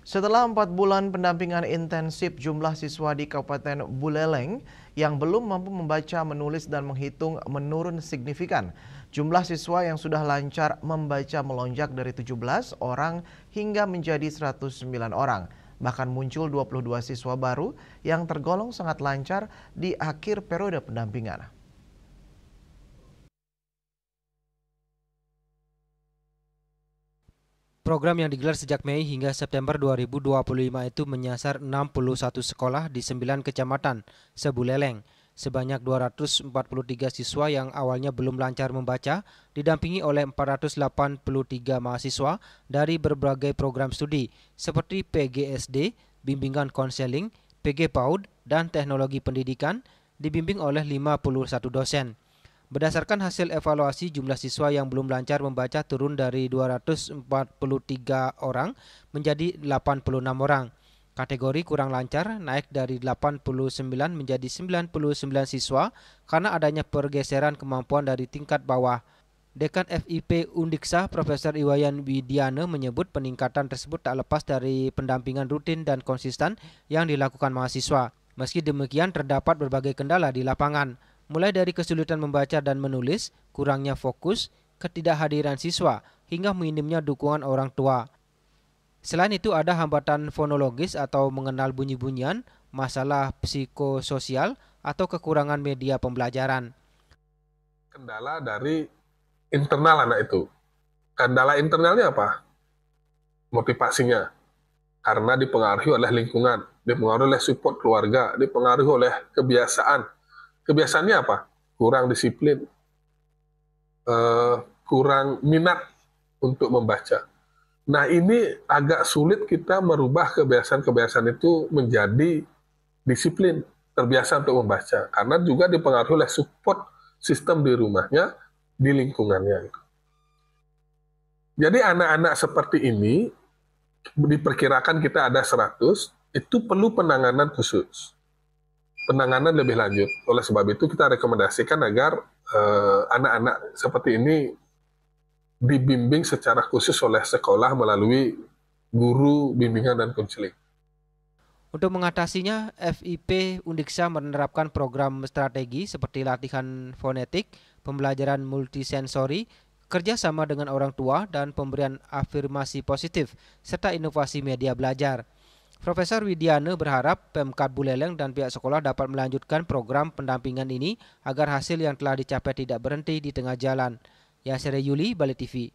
Setelah 4 bulan pendampingan intensif, jumlah siswa di Kabupaten Buleleng yang belum mampu membaca, menulis, dan menghitung menurun signifikan. Jumlah siswa yang sudah lancar membaca melonjak dari 17 orang hingga menjadi 109 orang. Bahkan muncul 22 siswa baru yang tergolong sangat lancar di akhir periode pendampingan. Program yang digelar sejak Mei hingga September 2025 itu menyasar 61 sekolah di 9 kecamatan se-Buleleng. Sebanyak 243 siswa yang awalnya belum lancar membaca didampingi oleh 483 mahasiswa dari berbagai program studi seperti PGSD, bimbingan konseling, PG PAUD, dan teknologi pendidikan dibimbing oleh 51 dosen. Berdasarkan hasil evaluasi, jumlah siswa yang belum lancar membaca turun dari 243 orang menjadi 86 orang. Kategori kurang lancar naik dari 89 menjadi 99 siswa karena adanya pergeseran kemampuan dari tingkat bawah. Dekan FIP Undiksa, Profesor Iwayan Widiana menyebut peningkatan tersebut tak lepas dari pendampingan rutin dan konsisten yang dilakukan mahasiswa. Meski demikian, terdapat berbagai kendala di lapangan, mulai dari kesulitan membaca dan menulis, kurangnya fokus, ketidakhadiran siswa, hingga minimnya dukungan orang tua. Selain itu ada hambatan fonologis atau mengenal bunyi-bunyian, masalah psikososial, atau kekurangan media pembelajaran. Kendala dari internal anak itu. Kendala internalnya apa? Motivasinya. Karena dipengaruhi oleh lingkungan, dipengaruhi oleh support keluarga, dipengaruhi oleh kebiasaan. Kebiasaannya apa? Kurang disiplin, kurang minat untuk membaca. Nah, ini agak sulit kita merubah kebiasaan-kebiasaan itu menjadi disiplin, terbiasa untuk membaca. Karena juga dipengaruhi oleh support sistem di rumahnya, di lingkungannya. Jadi anak-anak seperti ini, diperkirakan kita ada 100, itu perlu penanganan khusus. Penanganan lebih lanjut. Oleh sebab itu kita rekomendasikan agar anak-anak seperti ini dibimbing secara khusus oleh sekolah melalui guru bimbingan dan konseling. Untuk mengatasinya, FIP Undiksa menerapkan program strategi seperti latihan fonetik, pembelajaran multisensori, kerjasama dengan orang tua, dan pemberian afirmasi positif, serta inovasi media belajar. Profesor Widiana berharap Pemkab Buleleng dan pihak sekolah dapat melanjutkan program pendampingan ini agar hasil yang telah dicapai tidak berhenti di tengah jalan. Yasir Yuli, Bali TV.